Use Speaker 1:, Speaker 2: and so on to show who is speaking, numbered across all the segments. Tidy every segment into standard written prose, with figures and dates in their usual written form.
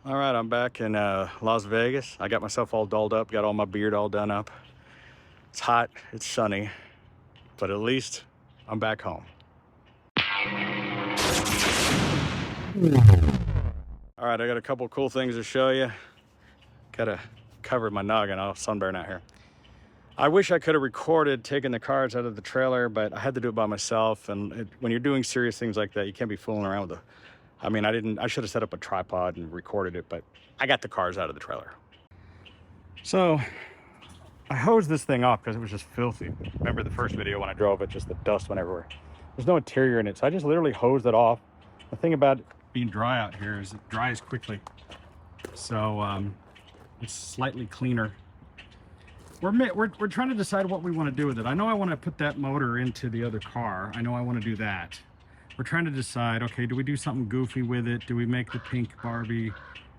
Speaker 1: All right, I'm back in Las Vegas. I got myself all dolled up, got all my beard all done up. It's hot, it's sunny, but at least I'm back home. All right, I got a couple cool things to show you. Gotta cover my noggin, I'll sunburn out here. I wish I could have recorded taking the cars out of the trailer, but I had to do it by myself. And when you're doing serious things like that, you can't be fooling around with I should have set up a tripod and recorded it, but I got the cars out of the trailer. So I hosed this thing off because it was just filthy. Remember the first video when I drove it, just the dust went everywhere. There's no interior in it, so I just literally hosed it off. The thing about it being dry out here is it dries quickly. So it's slightly cleaner. We're trying to decide what we want to do with it. I know I want to put that motor into the other car. I know I want to do that. We're trying to decide, okay, do we do something goofy with it? Do we make the pink Barbie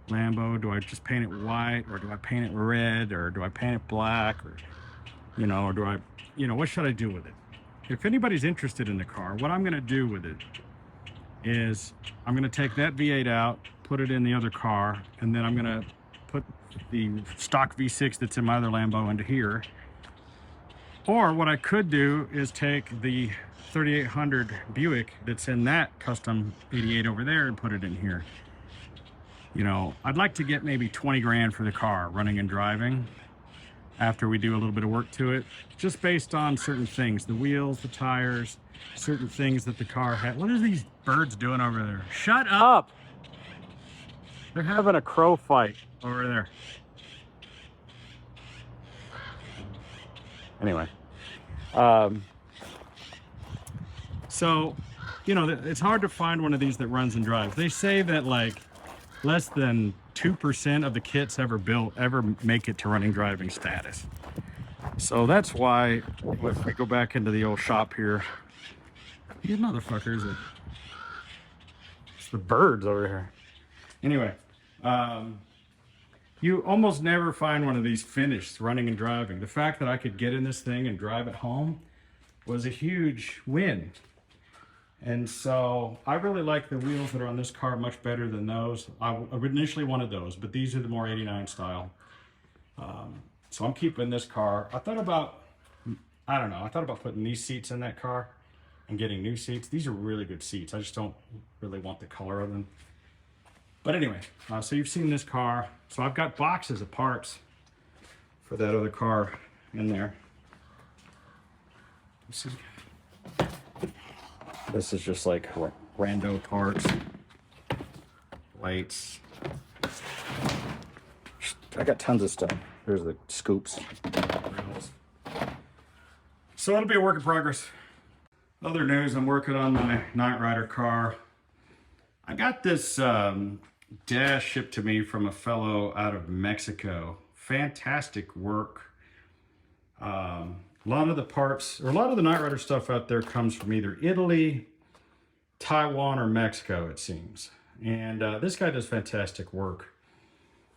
Speaker 1: Lambo? Do I just paint it white, or do I paint it red, or do I paint it black, or or do I, what should I do with it? If anybody's interested in the car, what I'm going to do with it is I'm going to take that V8 out, put it in the other car, and then I'm going to put the stock V6 that's in my other Lambo into here. Or what I could do is take the 3800 Buick that's in that custom 88 over there and put it in here. I'd like to get maybe 20 grand for the car running and driving after we do a little bit of work to it, just based on certain things, the wheels, the tires, certain things that the car had. What are these birds doing over there? Shut up! They're having a crow fight over there. Anyway, so it's hard to find one of these that runs and drives. They say that like less than 2% of the kits ever built ever make it to running driving status. So that's why if we go back into the old shop here, these motherfuckers, it's the birds over here. Anyway, you almost never find one of these finished running and driving. The fact that I could get in this thing and drive it home was a huge win. And so I really like the wheels that are on this car much better than those. I initially wanted those, but these are the more 89 style. So I'm keeping this car. I thought about putting these seats in that car and getting new seats. These are really good seats. I just don't really want the color of them. But anyway, so you've seen this car. So I've got boxes of parts for that other car in there. This is just like rando parts, lights. I got tons of stuff. There's the scoops. So it'll be a work in progress. Other news, I'm working on my Night Rider car. I got this dash shipped to me from a fellow out of Mexico. Fantastic work. A lot of the parts, or a lot of the Night Rider stuff out there comes from either Italy, Taiwan, or Mexico, it seems. And this guy does fantastic work.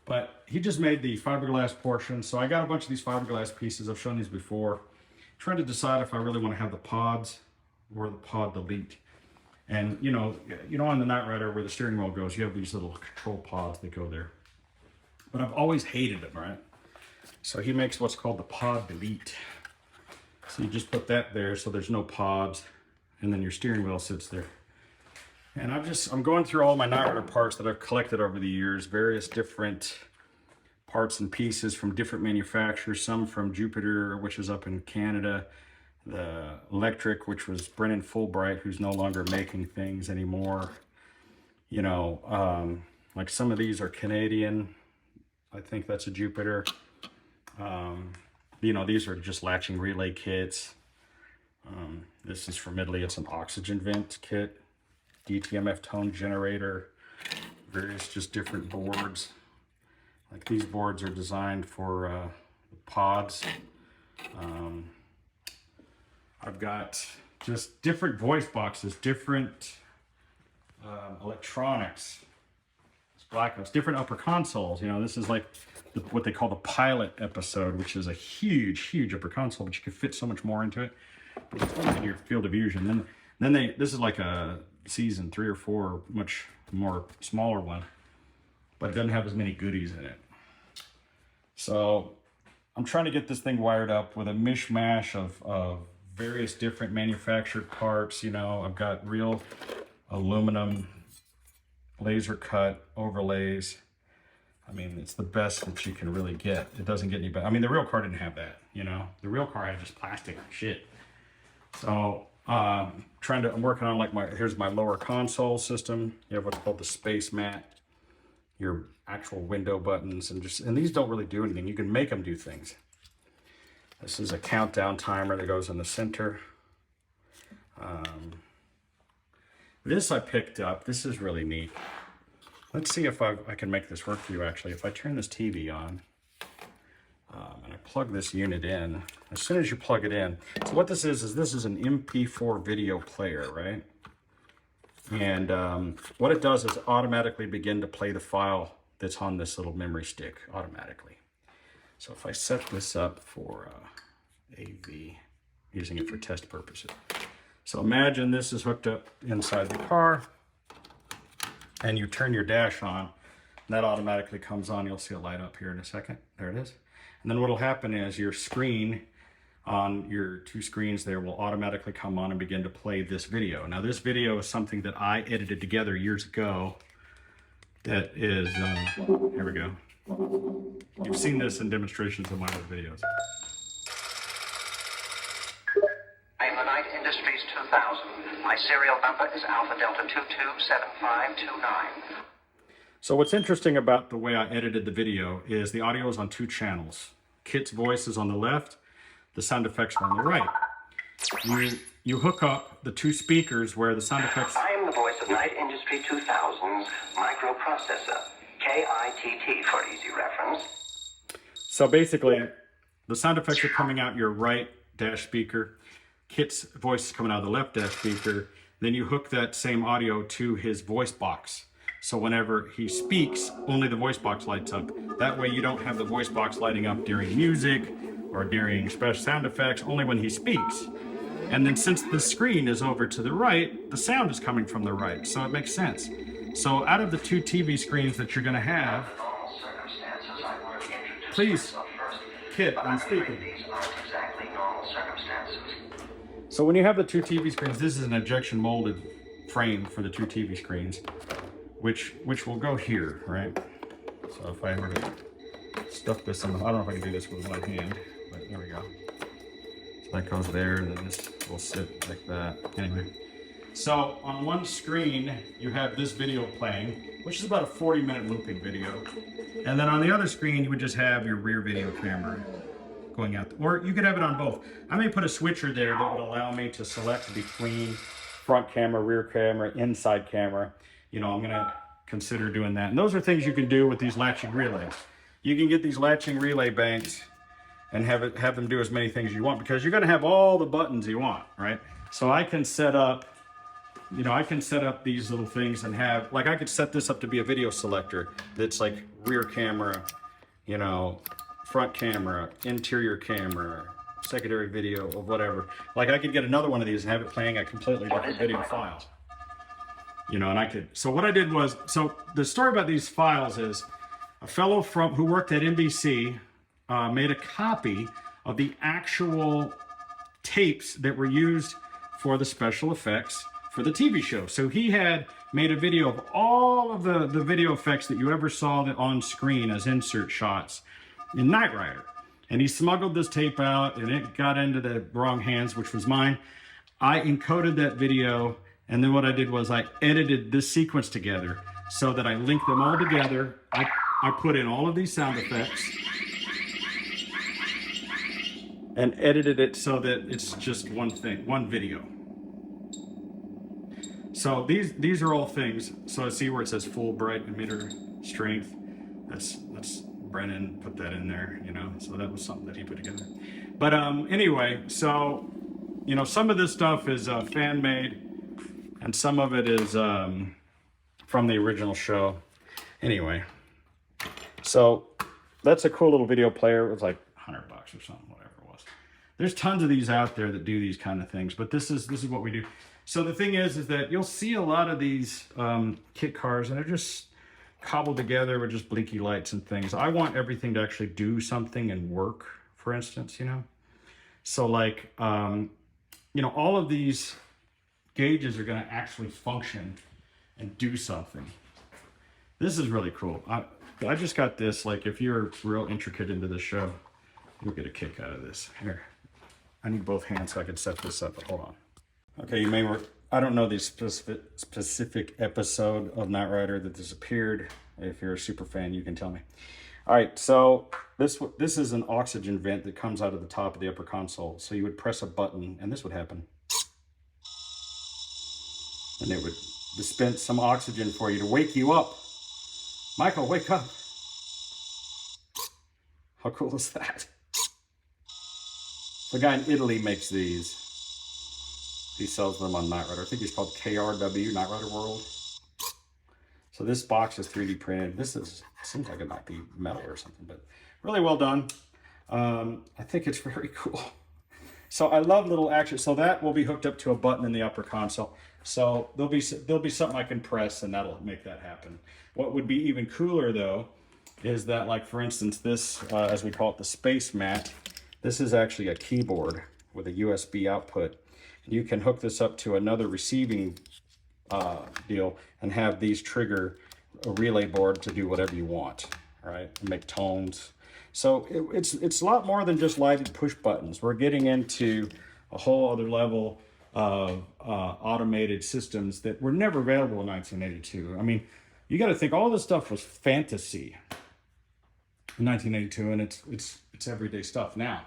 Speaker 1: But he just made the fiberglass portion. So I got a bunch of these fiberglass pieces. I've shown these before. Trying to decide if I really want to have the pods or the pod delete. And on the Night Rider where the steering wheel goes, you have these little control pods that go there. But I've always hated them, right? So he makes what's called the pod delete. So you just put that there so there's no pods, and then your steering wheel sits there. And I'm going through all my Night Rider parts that I've collected over the years, various different parts and pieces from different manufacturers, some from Jupiter, which is up in Canada, the Electric, which was Brennan Fulbright, who's no longer making things anymore. Like some of these are Canadian. I think that's a Jupiter. These are just latching relay kits. This is from Italy. It's an oxygen vent kit, DTMF tone generator, various just different boards. Like these boards are designed for the pods. I've got just different voice boxes, different electronics. It's different upper consoles. This is like what they call the pilot episode, which is a huge upper console, but you can fit so much more into it. But it's in your field of view. Then this is like a season 3 or 4, much more smaller one. but it doesn't have as many goodies in it. So I'm trying to get this thing wired up with a mishmash of various different manufactured parts. You know, I've got real aluminum laser cut overlays. I mean, it's the best that you can really get. It doesn't get any better. I mean, the real car didn't have that, you know. The real car had just plastic shit. So I'm working on like here's my lower console system. You have what's called the space mat, your actual window buttons, and these don't really do anything. You can make them do things. This is a countdown timer that goes in the center. This I picked up. This is really neat. Let's see if I can make this work for you, actually. If I turn this TV on and I plug this unit in, as soon as you plug it in, so what this is this is an MP4 video player, right? And what it does is automatically begin to play the file that's on this little memory stick automatically. So if I set this up for AV, using it for test purposes. So imagine this is hooked up inside the car, and you turn your dash on, and that automatically comes on. You'll see it light up here in a second. There it is. And then what will happen is your screen on your two screens there will automatically come on and begin to play this video. Now this video is something that I edited together years ago. That is, here we go. You've seen this in demonstrations of my other videos.
Speaker 2: I'm the Night Industries 2000. My serial number is Alpha Delta 227529.
Speaker 1: So what's interesting about the way I edited the video is the audio is on two channels. Kit's voice is on the left, the sound effects are on the right. You hook up the two speakers where the sound effects...
Speaker 2: I am the voice of Night Industry 2000's microprocessor, KITT for easy reference.
Speaker 1: So basically, the sound effects are coming out your right dash speaker. Kit's voice is coming out of the left dash speaker. Then you hook that same audio to his voice box. So whenever he speaks, only the voice box lights up. That way you don't have the voice box lighting up during music or during special sound effects, only when he speaks. And then since the screen is over to the right, the sound is coming from the right, so it makes sense. So out of the two TV screens that you're gonna have, please, Kit, I'm speaking. So when you have the two TV screens, this is an injection molded frame for the two TV screens, which will go here, right? So if I were to stuff this in, I don't know if I can do this with one hand, but there we go. So that goes there, and then this will sit like that. Anyway, so on one screen, you have this video playing, which is about a 40-minute looping video. And then on the other screen, you would just have your rear video camera going out. Or you could have it on both. I may put a switcher there that would allow me to select between front camera, rear camera, inside camera. You know, I'm gonna consider doing that. And those are things you can do with these latching relays. You can get these latching relay banks and have them do as many things as you want, because you're gonna have all the buttons you want, right? So I can set up, you know, I can set up these little things and have, like I could set this up to be a video selector that's like rear camera, you know, front camera, interior camera, secondary video, or whatever. Like I could get another one of these and have it playing a completely different video file. You know, and I could, so what I did was, so the story about these files is a fellow who worked at NBC made a copy of the actual tapes that were used for the special effects for the TV show. So he had made a video of all of the video effects that you ever saw on screen as insert shots in Knight Rider. And he smuggled this tape out, and it got into the wrong hands, which was mine. I encoded that video, and then what I did was I edited this sequence together so that I linked them all together. I put in all of these sound effects and edited it so that it's just one thing, one video. So these are all things. So I see where it says full bright emitter strength. That's Brennan put that in there, you know, so that was something that he put together. But anyway, so, you know, some of this stuff is fan made, and some of it is from the original show. Anyway, so that's a cool little video player. It was like $100 or something, whatever it was. There's tons of these out there that do these kind of things, but this is what we do. So the thing is that you'll see a lot of these kit cars, and they're just cobbled together with just blinky lights and things. I want everything to actually do something and work, for instance, you know? So like, you know, all of these gauges are gonna actually function and do something. This is really cool. I just got this, like if you're real intricate into the show, you'll get a kick out of this. Here, I need both hands so I can set this up, but hold on. Okay, you may, I don't know the specific episode of Knight Rider that this appeared. If you're a super fan, you can tell me. All right, so this is an oxygen vent that comes out of the top of the upper console. So you would press a button and this would happen. And it would dispense some oxygen for you to wake you up. Michael, wake up. How cool is that? The guy in Italy makes these. He sells them on Knight Rider. I think he's called KRW, Knight Rider World. So this box is 3D printed. This seems like it might be metal or something, but really well done. I think it's very cool. So I love little action. So that will be hooked up to a button in the upper console. So there'll be something I can press and that'll make that happen. What would be even cooler though, is that like for instance, this, as we call it, the space mat, this is actually a keyboard with a USB output. And you can hook this up to another receiving deal and have these trigger a relay board to do whatever you want, right? And make tones. So it's a lot more than just lighted push buttons. We're getting into a whole other level of automated systems that were never available in 1982. I mean, you got to think all this stuff was fantasy in 1982, and it's everyday stuff now.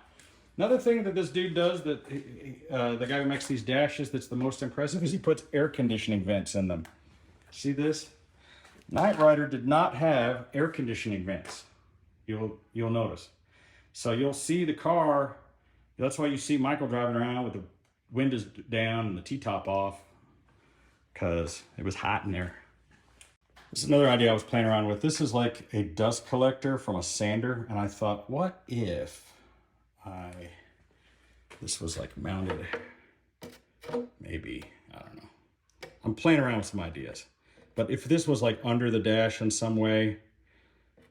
Speaker 1: Another thing that this dude does, that the guy who makes these dashes, that's the most impressive, is he puts air conditioning vents in them. See this? Knight Rider did not have air conditioning vents. You'll notice. So you'll see the car. That's why you see Michael driving around with the windows down and the T-top off, because it was hot in there. This is another idea I was playing around with. This is like a dust collector from a sander, and I thought, what if this was like mounted, maybe, I don't know. I'm playing around with some ideas. But if this was like under the dash in some way,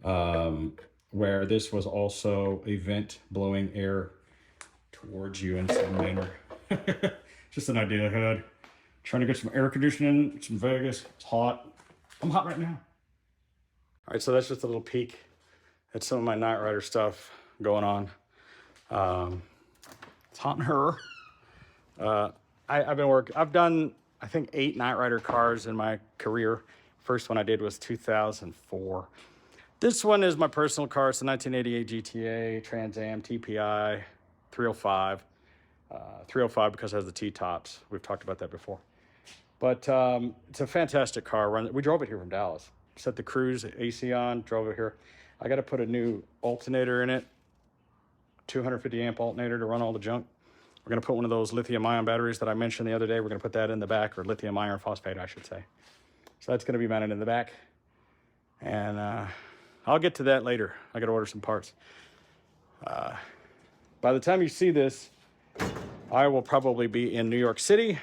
Speaker 1: where this was also a vent blowing air towards you in some manner. Just an idea I had. Trying to get some air conditioning. It's in Vegas. It's hot. I'm hot right now. All right, so that's just a little peek at some of my Knight Rider stuff going on. It's hot in her. I've done, I think, 8 Knight Rider cars in my career. First one I did was 2004. This one is my personal car. It's a 1988 GTA Trans Am TPI 305. 305 because it has the T-tops. We've talked about that before. But it's a fantastic car. We drove it here from Dallas. Set the cruise AC on, drove it here. I got to put a new alternator in it. 250 amp alternator to run all the junk. We're going to put one of those lithium ion batteries that I mentioned the other day. We're going to put that in the back, or lithium iron phosphate, I should say. So that's going to be mounted in the back. And I'll get to that later. I got to order some parts. By the time you see this, I will probably be in New York City.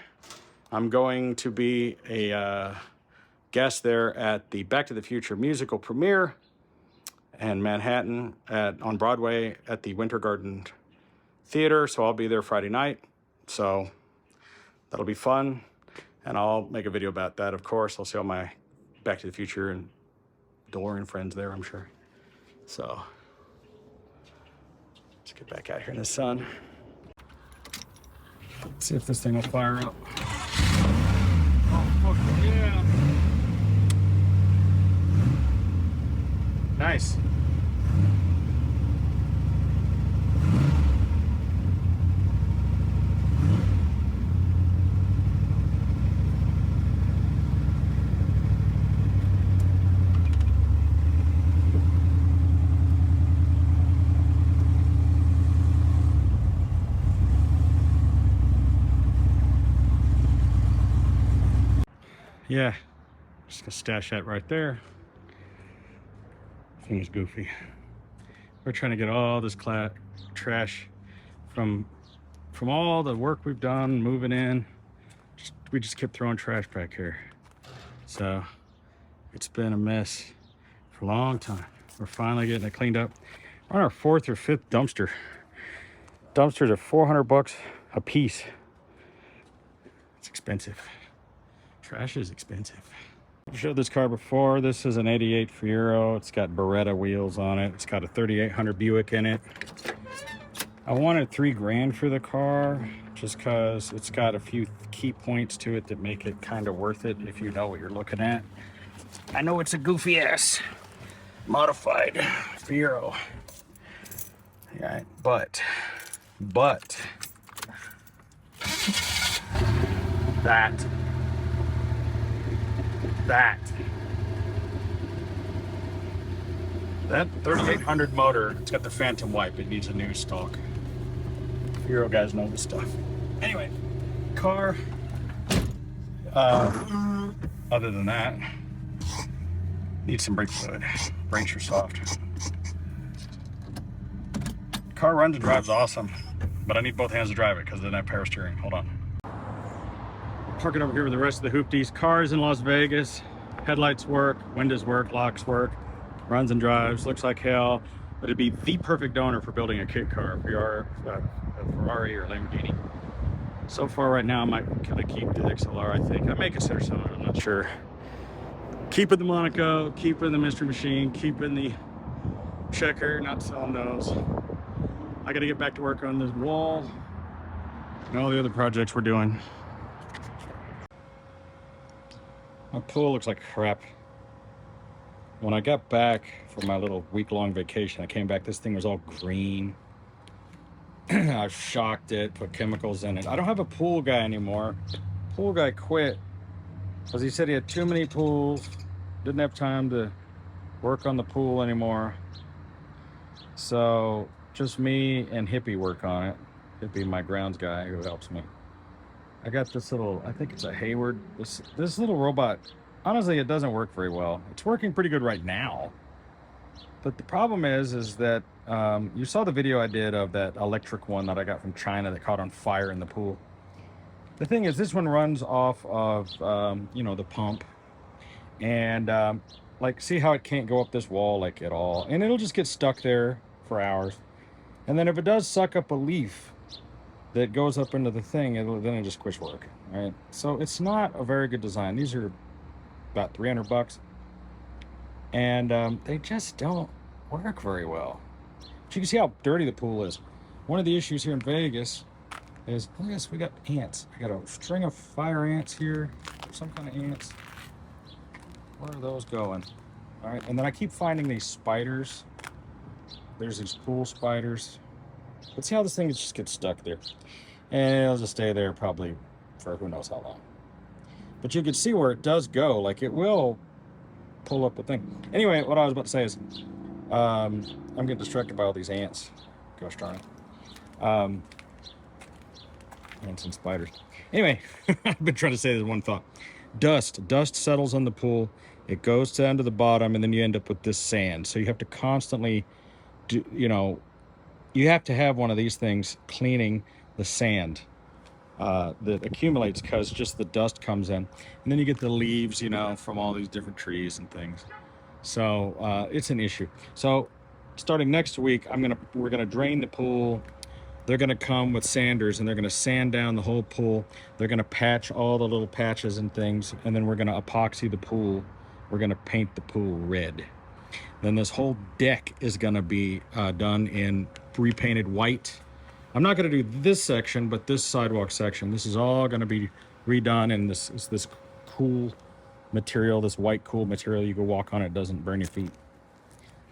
Speaker 1: I'm going to be a guest there at the Back to the Future musical premiere in Manhattan on Broadway at the Winter Garden Theater. So I'll be there Friday night. So that'll be fun. And I'll make a video about that, of course. I'll see all my Back to the Future and DeLorean friends there, I'm sure. So let's get back out here in the sun. Let's see if this thing will fire up. Oh, fuck yeah. Nice. Yeah, just gonna stash that right there. Thing is goofy. We're trying to get all this trash from all the work we've done, moving in. We just kept throwing trash back here. So it's been a mess. for a long time. We're finally getting it cleaned up. We're on our 4th or 5th dumpster. Dumpsters are $400 a piece. It's expensive. Trash is expensive. I've showed this car before. This is an 88 Fiero. It's got Beretta wheels on it. It's got a 3800 Buick in it. I wanted $3 grand for the car just because it's got a few key points to it that make it kind of worth it if you know what you're looking at. I know it's a goofy ass modified Fiero. Yeah, but that 3800 motor, it's got the phantom wipe. It needs a new stock. Fiero guys know this stuff. Anyway, car, other than that, needs some brake fluid. Brakes are soft. Car runs and drives awesome, but I need both hands to drive it because of that power steering. Hold on. Parking over here with the rest of the hoopties. Cars in Las Vegas. Headlights work, windows work, locks work, runs and drives, looks like hell, but it'd be the perfect owner for building a kit car if you are a Ferrari or Lamborghini. So far right now, I might kind of keep the XLR, I think. I may consider selling it, I'm not sure. Keeping the Monaco, keeping the Mystery Machine, keeping the Checker, not selling those. I gotta get back to work on this wall and all the other projects we're doing. My pool looks like crap. When I got back from my little week-long vacation, I came back, this thing was all green. I shocked it, put chemicals in it. I don't have a pool guy anymore. Pool guy quit because he said he had too many pools, didn't have time to work on the pool anymore. So just me and Hippie work on it. Hippie, my grounds guy who helps me. I got this little, I think it's a Hayward, this little robot. Honestly, it doesn't work very well. It's working pretty good right now. But the problem is that you saw the video I did of that electric one that I got from China that caught on fire in the pool. The thing is, this one runs off of, you know, the pump. And like, see how it can't go up this wall like at all. And it'll just get stuck there for hours. And then if it does suck up a leaf that goes up into the thing, then it just quits work, right? So it's not a very good design. These are about $300, and they just don't work very well. But you can see how dirty the pool is. One of the issues here in Vegas is, look at this, we got ants. I got a string of fire ants here, some kind of ants. Where are those going? All right, and then I keep finding these spiders. There's these pool spiders. Let's see how this thing just gets stuck there. And it'll just stay there probably for who knows how long. But you can see where it does go. Like, it will pull up the thing. Anyway, what I was about to say is, I'm getting distracted by all these ants. Gosh darn it. Ants and spiders. Anyway, I've been trying to say this one thought. Dust settles on the pool. It goes down to the bottom, and then you end up with this sand. So you have to constantly do, you know, you have to have one of these things cleaning the sand that accumulates because just the dust comes in. And then you get the leaves, you know, from all these different trees and things. So it's an issue. So starting next week, we're gonna drain the pool. They're gonna come with sanders and they're gonna sand down the whole pool. They're gonna patch all the little patches and things, and then we're gonna epoxy the pool. We're gonna paint the pool red. Then this whole deck is gonna be done in repainted white. I'm not gonna do this section, but this sidewalk section. This is all gonna be redone, and this is this cool material, this white cool material. You can walk on it, doesn't burn your feet.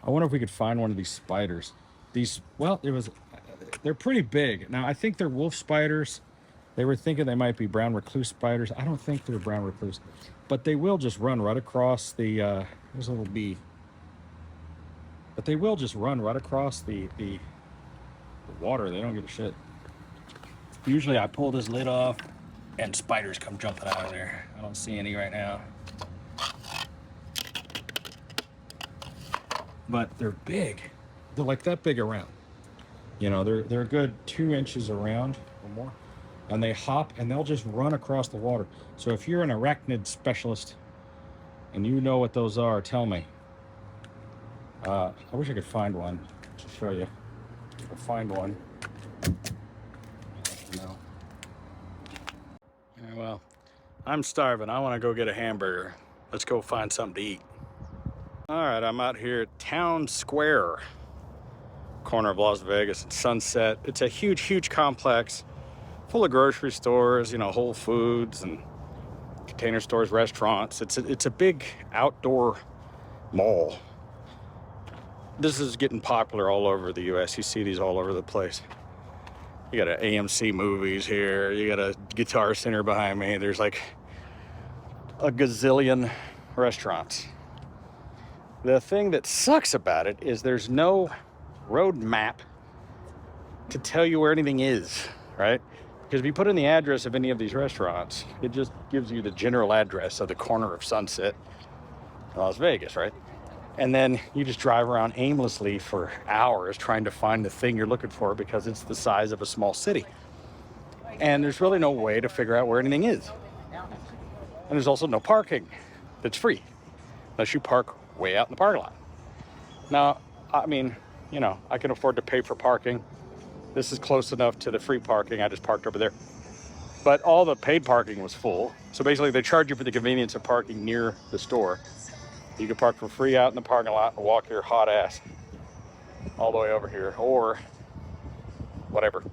Speaker 1: I wonder if we could find one of these spiders. They're pretty big. Now, I think they're wolf spiders. They were thinking they might be brown recluse spiders. I don't think they're brown recluse, but they will just run right across the, there's a little bee. But they will just run right across the water. They don't give a shit. Usually I pull this lid off and spiders come jumping out of there. I don't see any right now. But they're big. They're like that big around. You know, they're a good 2 inches around or more. And they hop and they'll just run across the water. So if you're an arachnid specialist and you know what those are, tell me. I wish I could find one to show you. If I find one. No. Yeah, well, I'm starving. I want to go get a hamburger. Let's go find something to eat. All right, I'm out here at Town Square, corner of Las Vegas and Sunset. It's a huge, huge complex full of grocery stores, you know, Whole Foods and Container Stores, restaurants. It's a big outdoor mall. This is getting popular all over the U.S. You see these all over the place. You got an AMC Movies here. You got a Guitar Center behind me. There's like a gazillion restaurants. The thing that sucks about it is there's no road map to tell you where anything is, right? Because if you put in the address of any of these restaurants, it just gives you the general address of the corner of Sunset, Las Vegas, right? And then you just drive around aimlessly for hours trying to find the thing you're looking for because it's the size of a small city. And there's really no way to figure out where anything is. And there's also no parking that's free, unless you park way out in the parking lot. Now, I mean, you know, I can afford to pay for parking. This is close enough to the free parking. I just parked over there. But all the paid parking was full. So basically they charge you for the convenience of parking near the store. You can park for free out in the parking lot and walk your hot ass all the way over here or whatever.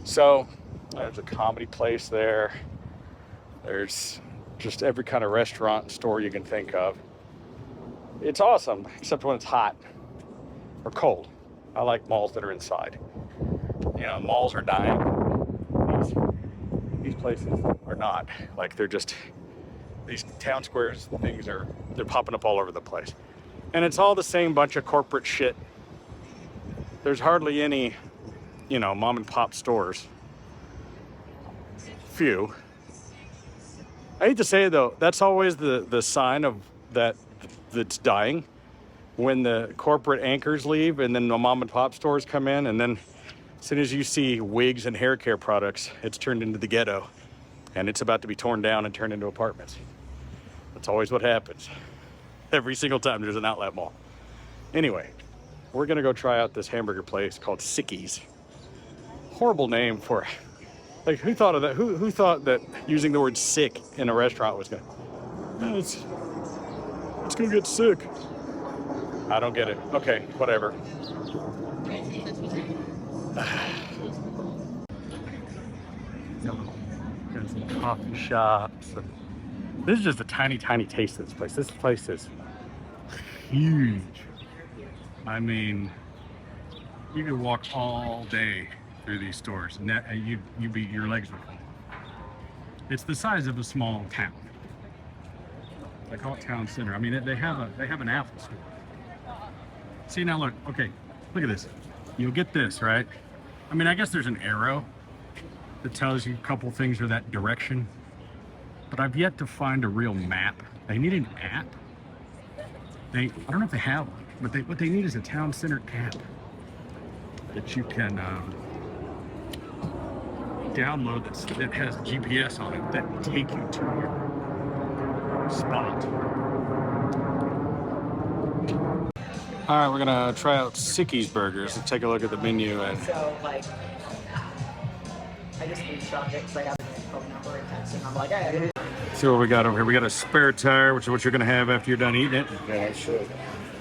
Speaker 1: So there's a comedy place there. There's just every kind of restaurant and store you can think of. It's awesome, except when it's hot or cold. I like malls that are inside. You know, malls are dying. These places are not. Like, they're just, these town squares, they're popping up all over the place. And it's all the same bunch of corporate shit. There's hardly any, you know, mom and pop stores. Few. I hate to say it though, that's always the sign of that's dying. When the corporate anchors leave and then the mom and pop stores come in, and then as soon as you see wigs and hair care products, it's turned into the ghetto and it's about to be torn down and turned into apartments. That's always what happens. Every single time there's an outlet mall. Anyway, we're gonna go try out this hamburger place called Sicky's. Horrible name for, like, who thought of that? Who thought that using the word sick in a restaurant was gonna, it's gonna get sick. I don't get it. Okay, whatever. Got some coffee shops. This is just a tiny, tiny taste of this place. This place is huge. I mean, you could walk all day through these stores, and your legs would fall. It's the size of a small town. I call it town center. I mean, they have an Apple store. See, now look, okay, look at this. You'll get this, right? I mean, I guess there's an arrow that tells you a couple things are that direction, but I've yet to find a real map. They need an app. I don't know if they have one, but what they need is a town center app that you can download that has GPS on it that will take you to your spot. All right, we're gonna try out Sicky's Burgers and take a look at the menu. And
Speaker 3: so, like, I just screenshot it because I have his phone number and text, and I'm like, hey.
Speaker 1: See what we got over here. We got a spare tire, which is what you're gonna have after you're done eating it.
Speaker 4: Yeah, I should.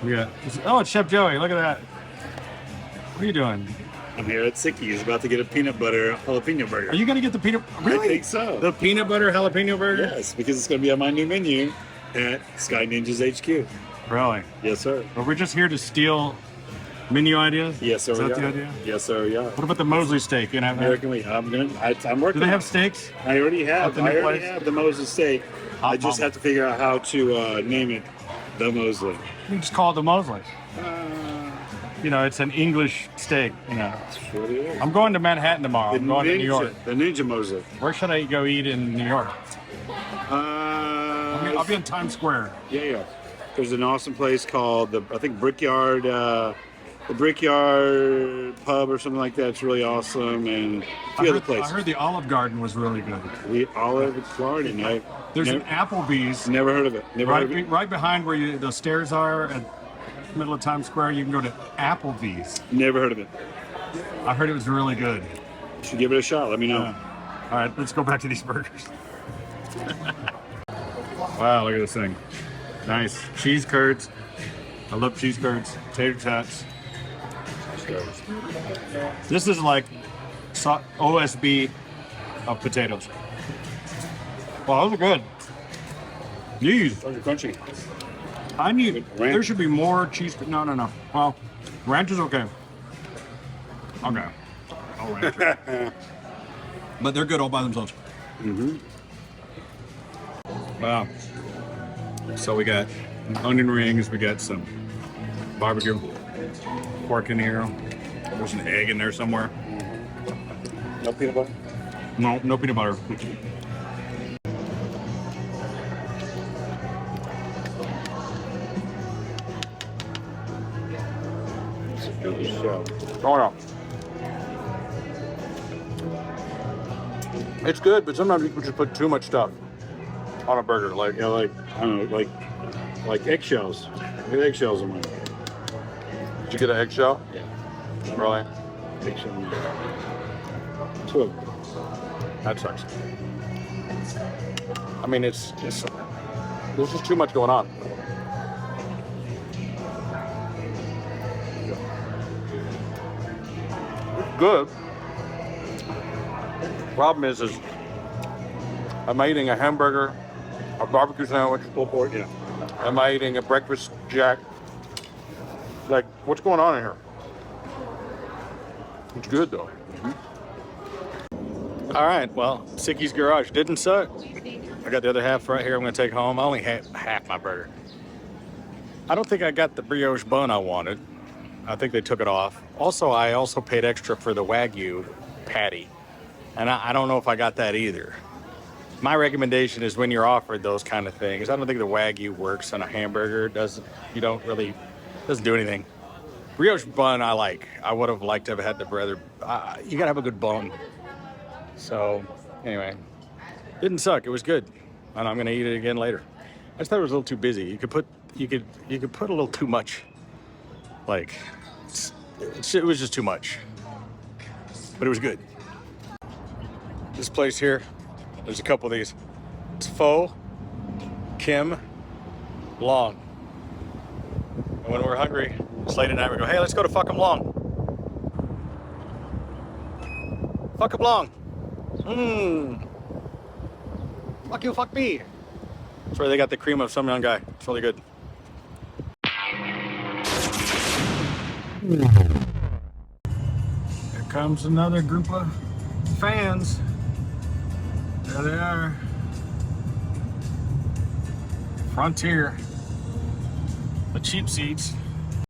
Speaker 1: We got, oh, it's Chef Joey. Look at that. What are you doing?
Speaker 4: I'm here at Sicky's, about to get a peanut butter jalapeno burger.
Speaker 1: Are you gonna get the peanut? Really?
Speaker 4: I think so.
Speaker 1: The peanut butter jalapeno burger?
Speaker 4: Yes, because it's going to be on my new menu at Sky Ninjas HQ.
Speaker 1: Really?
Speaker 4: Yes, sir.
Speaker 1: Are we just here to steal menu ideas?
Speaker 4: Yes, sir.
Speaker 1: Is that
Speaker 4: yeah.
Speaker 1: the idea?
Speaker 4: Yes, sir. Yeah.
Speaker 1: What about the Moseley steak? You know,
Speaker 4: I'm working.
Speaker 1: do
Speaker 4: working.
Speaker 1: they have steaks?
Speaker 4: I already have.
Speaker 1: At the new
Speaker 4: I already
Speaker 1: place?
Speaker 4: have the Moseley steak. I just have to figure out how to name it the Moseley.
Speaker 1: You just call it the Moseley. You know, it's an English steak. You know.
Speaker 4: That's what it is.
Speaker 1: I'm going to Manhattan tomorrow. I'm going to New York.
Speaker 4: The Ninja Moseley.
Speaker 1: Where should I go eat in New York? I'll be in Times Square.
Speaker 4: Yeah. There's an awesome place called the Brickyard Pub or something like that. It's really awesome, and a few other places.
Speaker 1: I heard the Olive Garden was really good.
Speaker 4: The Olive Garden.
Speaker 1: There's an Applebee's.
Speaker 4: Never heard of it. Never heard of it.
Speaker 1: Right behind where the stairs are. middle of Times Square, you can go to Applebee's.
Speaker 4: Never heard of it.
Speaker 1: I heard it was really good.
Speaker 4: Should give it a shot. Let me know.
Speaker 1: All right, let's go back to these burgers. Wow, look at this thing. Nice. Cheese curds. I love cheese curds. Tater tots. This is like OSB of potatoes. Wow, those are good. These.
Speaker 4: Those are crunchy.
Speaker 1: I need,
Speaker 4: Ranch.
Speaker 1: there should be more cheese. No. Well, ranch is okay. Okay. Oh, ranch. But they're good all by themselves.
Speaker 4: Mm-hmm.
Speaker 1: Wow. So we got onion rings, we got some barbecue pork in here. There's an egg in there somewhere.
Speaker 4: No peanut butter?
Speaker 1: No peanut butter. Oh yeah. It's good, but sometimes people just put too much stuff on a burger. Like,
Speaker 4: Yeah, like, I don't know, like eggshells. Get eggshells in mine.
Speaker 1: did you get an eggshell?
Speaker 4: Yeah.
Speaker 1: Really?
Speaker 4: Eggshell. Two.
Speaker 1: That sucks. I mean, it's just, there's just too much going on. Good. Problem is am I eating a hamburger, a barbecue sandwich?
Speaker 4: Pulled pork, yeah.
Speaker 1: Am I eating a breakfast jack? Like, what's going on in here? It's good though. All right, well, Sicky's Garage didn't suck. I got the other half right here I'm gonna take home. I only had half my burger. I don't think I got the brioche bun I wanted. I think they took it off. Also, I also paid extra for the Wagyu patty. And I don't know if I got that either. My recommendation is when you're offered those kind of things, I don't think the Wagyu works on a hamburger. Doesn't do anything. Brioche bun I like. I would have liked to have had the brother. You gotta have a good bone. So anyway, didn't suck. It was good, and I'm gonna eat it again later. I just thought it was a little too busy. You could put a little too much. Like it was just too much, but it was good. This place here, there's a couple of these. It's Pho, Kim, Long. And when we're hungry, it's late at night, we go, hey, let's go to Fuck 'em Long. Fuck 'em Long. Fuck you, fuck me. That's where they got the cream of some young guy. It's really good. Here comes another group of fans. There they are. Frontier. The cheap seats.